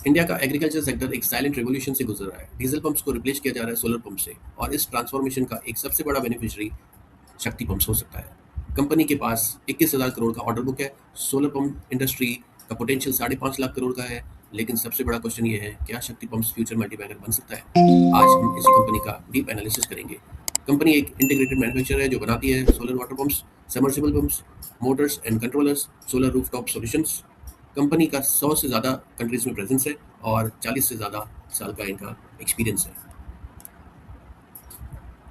India का agriculture sector एक silent revolution से गुजर रहा है। डीजल पंप्स को रिप्लेस किया जा रहा है सोलर पंप से और इस ट्रांसफॉर्मेशन का एक सबसे बड़ा बेनिफिशियरी शक्ति पंप्स हो सकता है। कंपनी के पास 21,000 करोड़ का ऑर्डर बुक है। सोलर पंप इंडस्ट्री का पोटेंशियल 5.5 लाख करोड़ का है। लेकिन सबसे बड़ा क्वेश्चन ये है, क्या शक्ति पंप्स फ्यूचर मल्टीबैगर बन सकता है? आज हम इसी कंपनी का डीप एनालिसिस करेंगे। कंपनी एक इंटीग्रेटेड मैन्युफैक्चरर है जो बनाती है solar water pumps, submersible pumps, Motors and controllers, solar rooftop solutions. Company का 100 से ज़्यादा कंट्रीज में प्रेजेंस है और 40 से ज़्यादा साल का इनका एक्सपीरियंस है।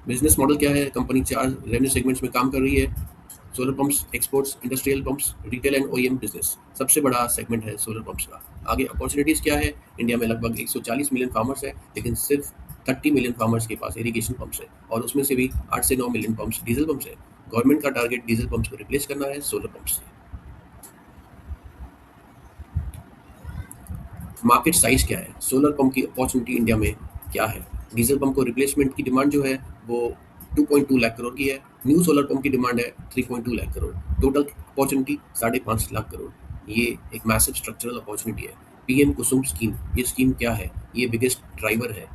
बिजनेस मॉडल क्या है? कंपनी 4 रेवेन्यू सेगमेंट्स में काम कर रही है। Solar pumps, exports, industrial pumps, retail and OEM business. सबसे बड़ा सेगमेंट है सोलर पंप्स का। आगे अपॉर्चुनिटीज़ क्या है? इंडिया में लगभग 140 मिलियन फार्मर्स है, लेकिन सिर्फ 30 मिलियन फार्मर्स के पास इरिगेशन पंप्स है और उसमें से भी 8 से 9 मिलियन पंप्स डीजल पंप्स है। गवर्नमेंट का टारगेट डीजल पंप्स को रिप्लेस करना है सोलर पंप्स से। मार्केट साइज क्या है? सोलर पंप की अपॉर्चुनिटी इंडिया में क्या है? डीजल पंप को रिप्लेसमेंट की डिमांड जो है वो 2.2 लाख करोड़ की है। न्यू सोलर पंप की डिमांड है 3.2 लाख करोड़। Total opportunity 5.5 lakh crore. ये एक मैसिव स्ट्रक्चरल अपॉर्चुनिटी है। पीएम कुसुम स्कीम, ये स्कीम क्या है? ये बिगेस्ट ड्राइवर है।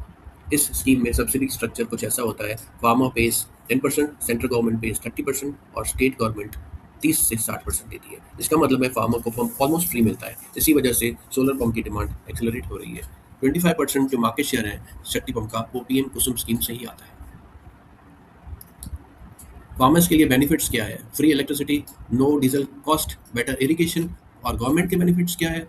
इस स्कीम में सब्सिडी स्ट्रक्चर कुछ ऐसा होता है, farmer page 10%, central government page 30% और स्टेट गवर्नमेंट 30 से 60% देती है। इसका मतलब है फार्मर को पंप ऑलमोस्ट फ्री मिलता है। इसी वजह से सोलर पंप की डिमांड एक्सेलरेट हो रही है। 25% जो मार्केट शेयर है शक्ति पंप का, वो पीएम कुसुम स्कीम से ही आता है। फार्मर्स के लिए बेनिफिट्स क्या है? Free electricity, no diesel cost, better irrigation. और गवर्नमेंट के बेनिफिट्स क्या है?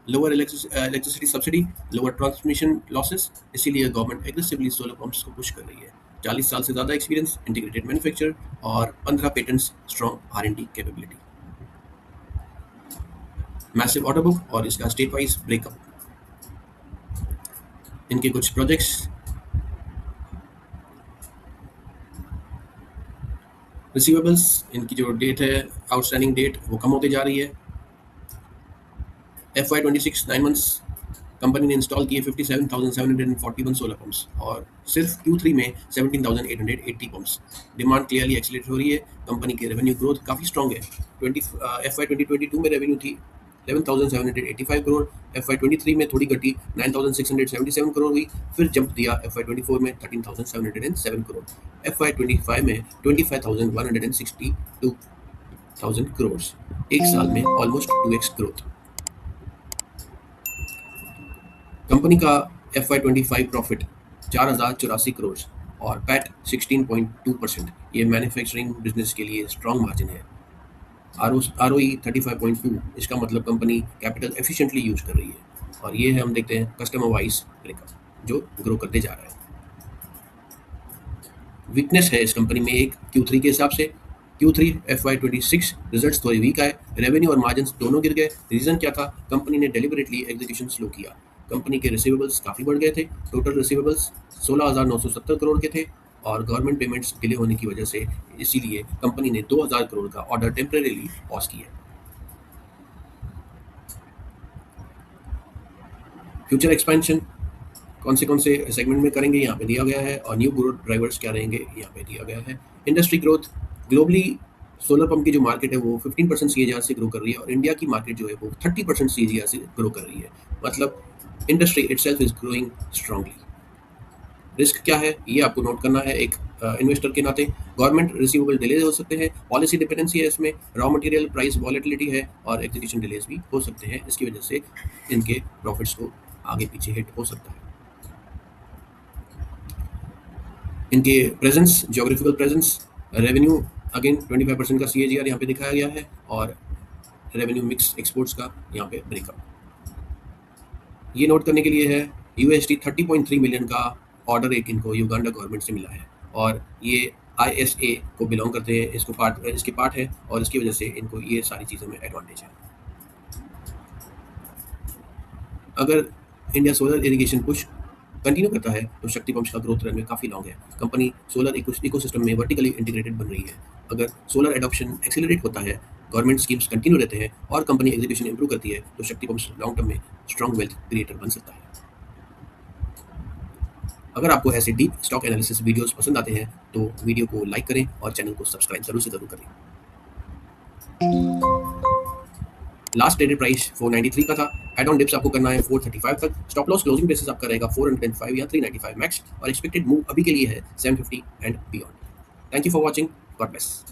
Lower electricity subsidy, lower transmission losses. इसीलिए गवर्नमेंट एग्रेसिवली सोलर पंप्स को पुश कर रही है। 40 साल से ज़्यादा एक्सपीरियंस, इंटीग्रेटेड मैन्युफैक्चर और 15 patents, strong R&D capability. Massive order book और इसका स्टेट वाइज ब्रेकअप। इनके कुछ प्रोजेक्ट्स। रिसीवेबल्स, इनकी जो डेट है, आउटस्टैंडिंग डेट, वो कम होती जा रही है। FY26 9 मंथ्स कंपनी ने इंस्टॉल किए 57,741 सोलर पंप्स और सिर्फ Q3 में 17,880 पंप्स। डिमांड क्लियरली एक्सीलरेट हो रही है। कंपनी की रेवेन्यू ग्रोथ काफ़ी स्ट्रॉन्ग है। FY2022 में रेवेन्यू थी 11,785 करोड़। FY23 में थोड़ी घटी 9,677 करोड़ हुई, फिर जंप दिया FY24 में 13,707 करोड़। FY25 में 25,162 करोड़। एक साल में ऑलमोस्ट 2x ग्रोथ। कंपनी का FY25 प्रॉफिट 4,084 करोड़ और पैट 16.2%। ये मैन्युफैक्चरिंग बिजनेस के लिए स्ट्रॉन्ग मार्जिन है। ROE 35.2, इसका मतलब कंपनी कैपिटल एफिशिएंटली यूज कर रही है। और ये है, हम देखते हैं कस्टमर वाइज ब्रेकअप जो ग्रो करते जा रहा है। वीकनेस है इस कंपनी में एक Q3 के हिसाब से। Q3 FY26 रिजल्ट्स थोड़े वीक आए, रेवेन्यू और मार्जिन्स दोनों गिर गए। रीजन क्या था? कंपनी ने डेलिबरेटली एग्जीक्यूशन स्लो किया। कंपनी के रिसीवेबल्स काफ़ी बढ़ गए थे। टोटल रिसीवेबल्स 16,970 करोड़ के थे और गवर्नमेंट पेमेंट्स डिले होने की वजह से इसीलिए कंपनी ने 2,000 करोड़ का ऑर्डर टेम्परेरीली पॉज किया। फ्यूचर एक्सपेंशन कौन से सेगमेंट में करेंगे, यहाँ पे दिया गया है और न्यू ग्रोथ ड्राइवर्स क्या रहेंगे, यहाँ पे दिया गया है। Industry growth, globally solar pump की जो मार्केट है वो 15% CAGR से ग्रो कर रही है और इंडिया की मार्केट जो है वो 30% CAGR से ग्रो कर रही है। मतलब industry itself is growing strongly. Risk क्या है ये आपको नोट करना है एक इन्वेस्टर के नाते। गवर्नमेंट रिसीवेबल डिले हो सकते हैं, पॉलिसी डिपेंडेंसी है इसमें, रॉ मटेरियल प्राइस वॉलेटिलिटी है और एग्जीक्यूशन डिलेज भी हो सकते हैं। इसकी वजह से इनके प्रॉफिट्स को आगे पीछे हिट हो सकता है। इनके presence, geographical presence, revenue again 25% का CAGR यहाँ पे दिखाया गया है और रेवेन्यू मिक्स एक्सपोर्ट्स का यहाँ पे ब्रेकअप। ये नोट करने के लिए है, USD 30.3 मिलियन का ऑर्डर एक इनको युगांडा गवर्नमेंट से मिला है और ये ISA को बिलोंग करते हैं, इसके पार्ट है और इसकी वजह से इनको ये सारी चीज़ों में एडवांटेज है। अगर India solar irrigation push continue करता है तो शक्ति पंप्स का ग्रोथ रनवे काफ़ी लॉन्ग है। कंपनी सोलर इकोसिस्टम में वर्टिकली इंटीग्रेटेड बन रही है। अगर सोलर एडॉप्शन एक्सेलरेट होता है, गवर्नमेंट स्कीम्स कंटिन्यू रहते हैं और कंपनी एग्जीक्यूशन इंप्रूव करती है तो शक्ति पंप्स लॉन्ग टर्म में स्ट्रॉन्ग वेल्थ क्रिएटर बन सकता है। अगर आपको ऐसे डीप स्टॉक एनालिसिस वीडियोस पसंद आते हैं तो वीडियो को लाइक करें और चैनल को सब्सक्राइब जरूर से जरूर करें। लास्ट ट्रेडेड प्राइस 493 का था। एड ऑन डिप्स आपको करना है 435 तक। स्टॉप लॉस क्लोजिंग बेसिस आपका रहेगा 405 या 395 मैक्स, और एक्सपेक्टेड मूव अभी के लिए है 750 and beyond. Thank you for watching, God bless.